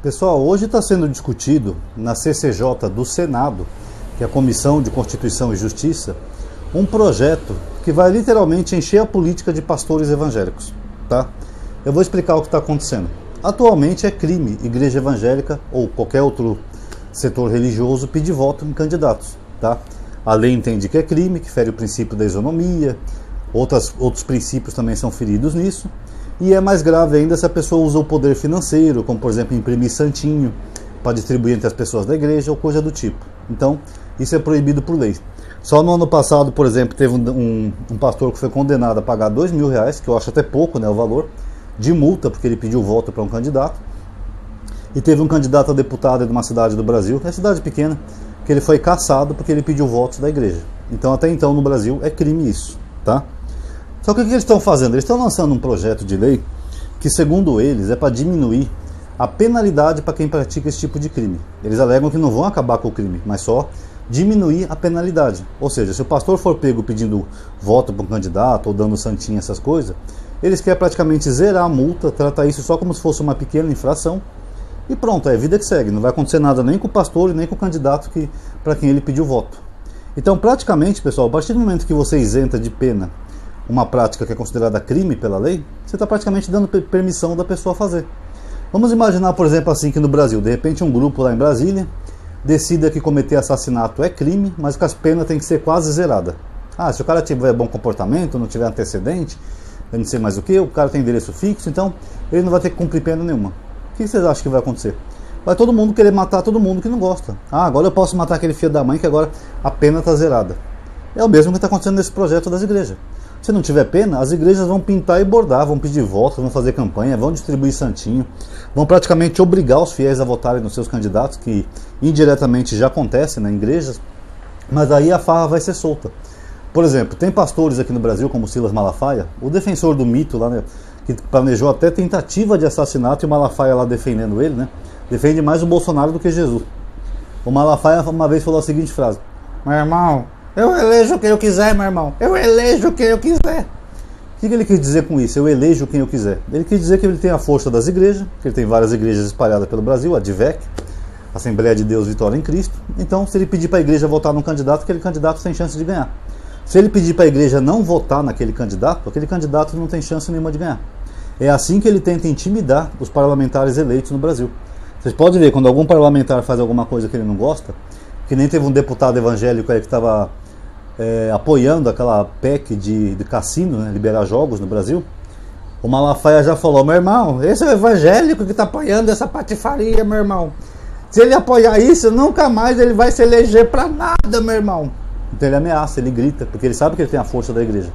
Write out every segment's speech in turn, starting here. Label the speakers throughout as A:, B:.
A: Pessoal, hoje está sendo discutido na CCJ do Senado, que é a Comissão de Constituição e Justiça, um projeto que vai literalmente encher a política de pastores evangélicos, tá? Eu vou explicar o que está acontecendo. Atualmente é crime igreja evangélica ou qualquer outro setor religioso pedir voto em candidatos, tá? A lei entende que é crime, que fere o princípio da isonomia, outros princípios também são feridos nisso. E é mais grave ainda se a pessoa usa o poder financeiro, como por exemplo imprimir santinho para distribuir entre as pessoas da igreja ou coisa do tipo. Então, isso é proibido por lei. Só no ano passado, por exemplo, teve um pastor que foi condenado a pagar R$2.000, que eu acho até pouco, né, o valor, de multa, porque ele pediu voto para um candidato. E teve um candidato a deputado de uma cidade do Brasil, é cidade pequena, que ele foi cassado porque ele pediu votos da igreja. Então, até então, no Brasil, é crime isso, tá? Só que o que eles estão fazendo? Eles estão lançando um projeto de lei que, segundo eles, é para diminuir a penalidade para quem pratica esse tipo de crime. Eles alegam que não vão acabar com o crime, mas só diminuir a penalidade. Ou seja, se o pastor for pego pedindo voto para um candidato ou dando santinho, essas coisas, eles querem praticamente zerar a multa, tratar isso só como se fosse uma pequena infração e pronto, é a vida que segue. Não vai acontecer nada nem com o pastor e nem com o candidato para quem ele pediu voto. Então, praticamente, pessoal, a partir do momento que você isenta de pena uma prática que é considerada crime pela lei, você está praticamente dando permissão da pessoa fazer. Vamos imaginar, por exemplo, assim que no Brasil, de repente um grupo lá em Brasília decida que cometer assassinato é crime, mas que as penas têm que ser quase zeradas. Ah, se o cara tiver bom comportamento, não tiver antecedente, eu não sei mais o que, o cara tem endereço fixo, então ele não vai ter que cumprir pena nenhuma. O que vocês acham que vai acontecer? Vai todo mundo querer matar todo mundo que não gosta. Ah, agora eu posso matar aquele filho da mãe que agora a pena está zerada. É o mesmo que está acontecendo nesse projeto das igrejas. Se não tiver pena, as igrejas vão pintar e bordar, vão pedir votos, vão fazer campanha, vão distribuir santinho, vão praticamente obrigar os fiéis a votarem nos seus candidatos, que indiretamente já acontece nas igrejas, mas aí a farra vai ser solta. Por exemplo, tem pastores aqui no Brasil, como Silas Malafaia, o defensor do mito lá, né, que planejou até tentativa de assassinato, e o Malafaia lá defendendo ele, né, defende mais o Bolsonaro do que Jesus. O Malafaia uma vez falou a seguinte frase: meu irmão, eu elejo quem eu quiser, meu irmão. Eu elejo quem eu quiser. O que ele quis dizer com isso? Eu elejo quem eu quiser. Ele quis dizer que ele tem a força das igrejas, que ele tem várias igrejas espalhadas pelo Brasil, a DIVEC, Assembleia de Deus Vitória em Cristo. Então, se ele pedir para a igreja votar num candidato, aquele candidato tem chance de ganhar. Se ele pedir para a igreja não votar naquele candidato, aquele candidato não tem chance nenhuma de ganhar. É assim que ele tenta intimidar os parlamentares eleitos no Brasil. Vocês podem ver, quando algum parlamentar faz alguma coisa que ele não gosta, que nem teve um deputado evangélico aí que estava apoiando aquela PEC de cassino, né, liberar jogos no Brasil. O Malafaia já falou: meu irmão, esse é o evangélico que está apoiando essa patifaria, meu irmão. Se ele apoiar isso, nunca mais ele vai se eleger para nada, meu irmão. Então ele ameaça, ele grita, porque ele sabe que ele tem a força da igreja.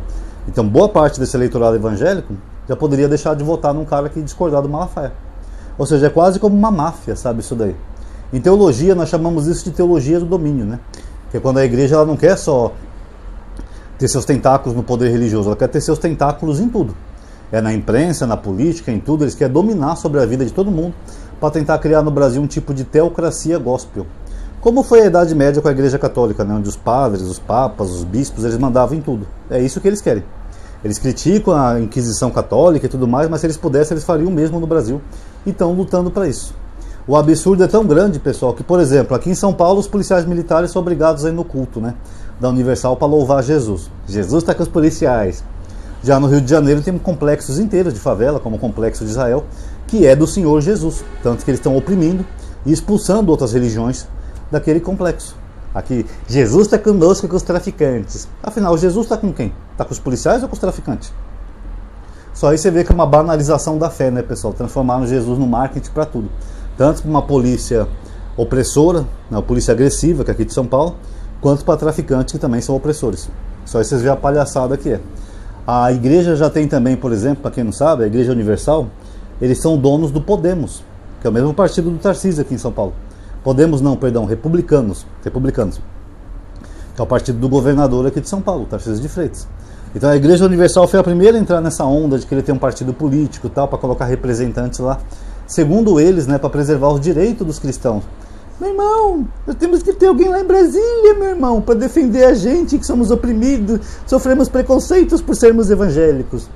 A: Então boa parte desse eleitorado evangélico já poderia deixar de votar num cara que discordar do Malafaia. Ou seja, é quase como uma máfia, sabe, isso daí. Em teologia, nós chamamos isso de teologia do domínio, né? Que é quando a igreja ela não quer só ter seus tentáculos no poder religioso, ela quer ter seus tentáculos em tudo. É na imprensa, na política, em tudo. Eles querem dominar sobre a vida de todo mundo para tentar criar no Brasil um tipo de teocracia gospel. Como foi a Idade Média com a Igreja Católica, né? Onde os padres, os papas, os bispos, eles mandavam em tudo. É isso que eles querem. Eles criticam a Inquisição Católica e tudo mais, mas se eles pudessem, eles fariam o mesmo no Brasil. E estão lutando para isso. O absurdo é tão grande, pessoal, que, por exemplo, aqui em São Paulo, os policiais militares são obrigados a ir no culto, né, da Universal para louvar Jesus. Jesus está com os policiais. Já no Rio de Janeiro tem complexos inteiros de favela, como o Complexo de Israel, que é do Senhor Jesus. Tanto que eles estão oprimindo e expulsando outras religiões daquele complexo. Aqui, Jesus está conosco com os traficantes. Afinal, Jesus está com quem? Está com os policiais ou com os traficantes? Só aí você vê que é uma banalização da fé, né, pessoal? Transformaram Jesus no marketing para tudo. Tanto para uma polícia opressora, uma polícia agressiva, que é aqui de São Paulo, quanto para traficantes que também são opressores. Só aí vocês veem a palhaçada que é. A igreja já tem também, por exemplo, para quem não sabe, a Igreja Universal, eles são donos do Podemos, que é o mesmo partido do Tarcísio aqui em São Paulo. Podemos não, perdão, Republicanos, que é o partido do governador aqui de São Paulo, Tarcísio de Freitas. Então a Igreja Universal foi a primeira a entrar nessa onda de querer ter um partido político e tal, para colocar representantes lá, segundo eles, né, para preservar os direitos dos cristãos. Meu irmão, nós temos que ter alguém lá em Brasília, meu irmão, para defender a gente que somos oprimidos, sofremos preconceitos por sermos evangélicos.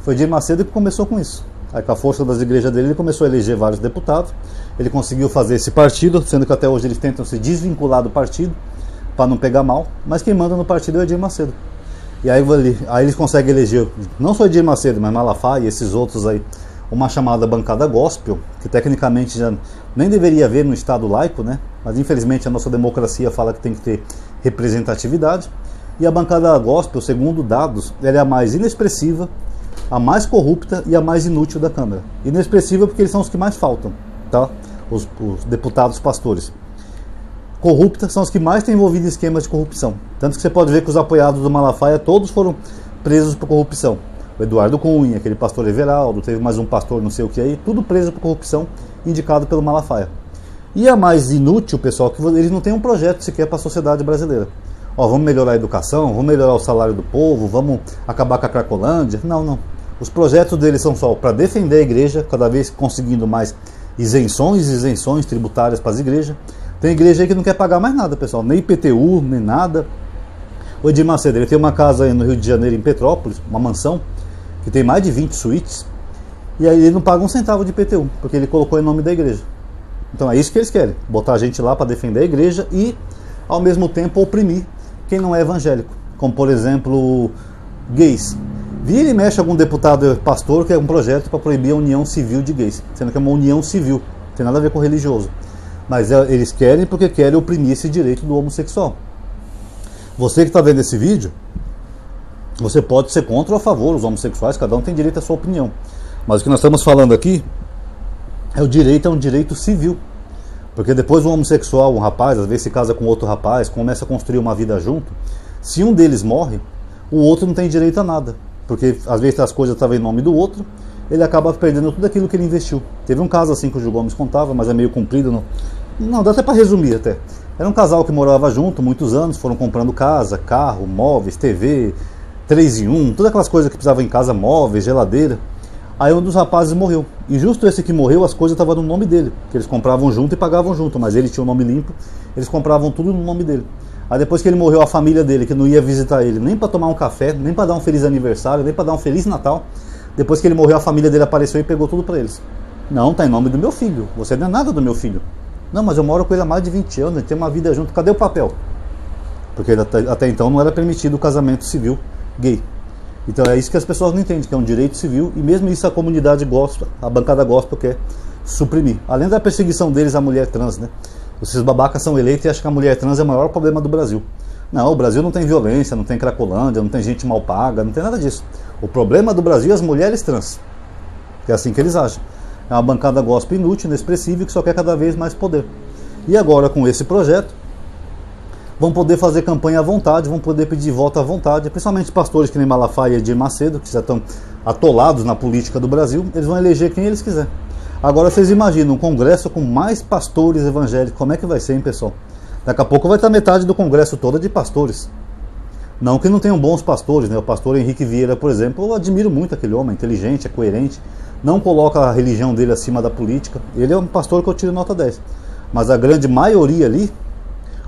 A: Foi Edir Macedo que começou com isso. Aí com a força das igrejas dele, ele começou a eleger vários deputados. Ele conseguiu fazer esse partido, sendo que até hoje eles tentam se desvincular do partido, para não pegar mal. Mas quem manda no partido é o Edir Macedo. E aí eles conseguem eleger, não só Edir Macedo, mas Malafaia e esses outros aí, uma chamada bancada gospel, que tecnicamente já nem deveria haver no Estado laico, né? Mas infelizmente a nossa democracia fala que tem que ter representatividade. E a bancada gospel, segundo dados, ela é a mais inexpressiva, a mais corrupta e a mais inútil da Câmara. Inexpressiva porque eles são os que mais faltam, tá? Os deputados pastores. Corrupta são os que mais têm envolvido em esquemas de corrupção. Tanto que você pode ver que os apoiados do Malafaia todos foram presos por corrupção. O Eduardo Cunha, aquele pastor Everaldo, teve mais um pastor não sei o que aí, tudo preso por corrupção, indicado pelo Malafaia. E a mais inútil, pessoal, que eles não têm um projeto sequer para a sociedade brasileira. Ó, vamos melhorar a educação, vamos melhorar o salário do povo, vamos acabar com a Cracolândia. Não. Os projetos deles são só para defender a igreja, cada vez conseguindo mais isenções tributárias para as igrejas. Tem igreja aí que não quer pagar mais nada, pessoal, nem IPTU, nem nada. O Edir Macedo, ele tem uma casa aí no Rio de Janeiro, em Petrópolis, uma mansão, que tem mais de 20 suítes, e aí ele não paga um centavo de IPTU, porque ele colocou em nome da igreja. Então é isso que eles querem, botar a gente lá para defender a igreja e, ao mesmo tempo, oprimir quem não é evangélico, como por exemplo, gays. Vira e mexe algum deputado pastor que é um projeto para proibir a união civil de gays, sendo que é uma união civil, não tem nada a ver com religioso. Mas eles querem porque querem oprimir esse direito do homossexual. Você que está vendo esse vídeo, você pode ser contra ou a favor dos homossexuais, cada um tem direito à sua opinião. Mas o que nós estamos falando aqui é um direito civil. Porque depois um homossexual, um rapaz, às vezes se casa com outro rapaz, começa a construir uma vida junto. Se um deles morre, o outro não tem direito a nada. Porque às vezes as coisas estavam em nome do outro, ele acaba perdendo tudo aquilo que ele investiu. Teve um caso assim que o Gil Gomes contava, mas é meio comprido. Não, dá até para resumir até. Era um casal que morava junto muitos anos, foram comprando casa, carro, móveis, TV, 3 em 1, todas aquelas coisas que precisavam em casa, móveis, geladeira. Aí um dos rapazes morreu. E justo esse que morreu, as coisas estavam no nome dele. Que eles compravam junto e pagavam junto, mas ele tinha o nome limpo, eles compravam tudo no nome dele. Aí depois que ele morreu, a família dele, que não ia visitar ele nem para tomar um café, nem para dar um feliz aniversário, nem para dar um feliz Natal, depois que ele morreu, a família dele apareceu e pegou tudo para eles. Não, tá em nome do meu filho, você não é nada do meu filho. Não, mas eu moro com ele há mais de 20 anos, a gente tem uma vida junto, cadê o papel? Porque até então não era permitido o casamento civil gay. Então é isso que as pessoas não entendem, que é um direito civil, e mesmo isso a comunidade gospel, a bancada gospel quer suprimir. Além da perseguição deles à mulher trans, né? Esses babacas são eleitos e acham que a mulher trans é o maior problema do Brasil. Não, o Brasil não tem violência, não tem cracolândia, não tem gente mal paga, não tem nada disso. O problema do Brasil é as mulheres trans, que é assim que eles agem. É uma bancada gospel inútil, inexpressiva, que só quer cada vez mais poder. E agora com esse projeto, vão poder fazer campanha à vontade, vão poder pedir voto à vontade, principalmente pastores que nem Malafaia e Edir Macedo, que já estão atolados na política do Brasil, eles vão eleger quem eles quiserem. Agora vocês imaginam um congresso com mais pastores evangélicos, como é que vai ser, hein, pessoal? Daqui a pouco vai estar metade do congresso todo de pastores. Não que não tenham bons pastores, né? O pastor Henrique Vieira, por exemplo, eu admiro muito aquele homem, inteligente, é coerente, não coloca a religião dele acima da política. Ele é um pastor que eu tiro nota 10. Mas a grande maioria ali,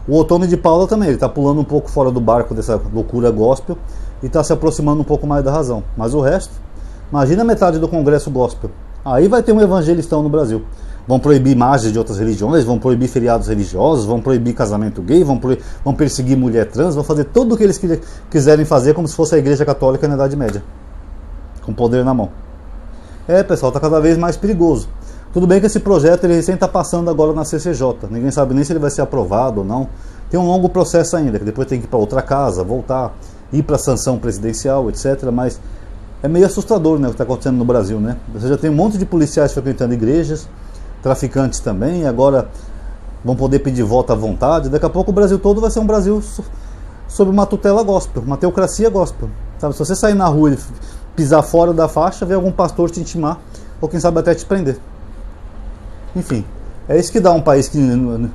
A: o Otônio de Paula também, ele está pulando um pouco fora do barco dessa loucura gospel e está se aproximando um pouco mais da razão. Mas o resto, imagina metade do congresso gospel. Aí vai ter um evangelistão no Brasil. Vão proibir imagens de outras religiões, vão proibir feriados religiosos, vão proibir casamento gay, vão perseguir mulher trans, vão fazer tudo o que eles quiserem fazer como se fosse a Igreja Católica na Idade Média, com poder na mão. É, pessoal, está cada vez mais perigoso. Tudo bem que esse projeto ele recém está passando agora na CCJ, ninguém sabe nem se ele vai ser aprovado ou não. Tem um longo processo ainda, que depois tem que ir para outra casa, voltar, ir para a sanção presidencial, etc. Mas é meio assustador, né, o que está acontecendo no Brasil, né? Você já tem um monte de policiais frequentando igrejas, traficantes também, e agora vão poder pedir voto à vontade. Daqui a pouco o Brasil todo vai ser um Brasil sob uma tutela gospel, uma teocracia gospel. Sabe? Se você sair na rua e pisar fora da faixa, ver algum pastor te intimar, ou quem sabe até te prender. Enfim, é isso que dá um país que não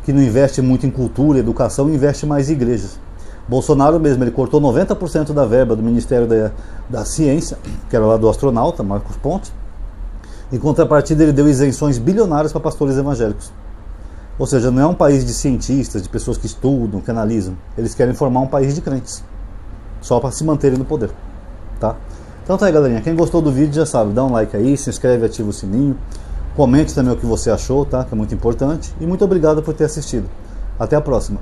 A: investe muito em cultura e educação, investe mais em igrejas. Bolsonaro mesmo, ele cortou 90% da verba do Ministério da Ciência, que era lá do astronauta, Marcos Pontes. Em contrapartida, ele deu isenções bilionárias para pastores evangélicos. Ou seja, não é um país de cientistas, de pessoas que estudam, que analisam. Eles querem formar um país de crentes, só para se manterem no poder. Tá? Então tá aí, galerinha, quem gostou do vídeo já sabe, dá um like aí, se inscreve, ativa o sininho, comente também o que você achou, tá? Que é muito importante. E muito obrigado por ter assistido. Até a próxima.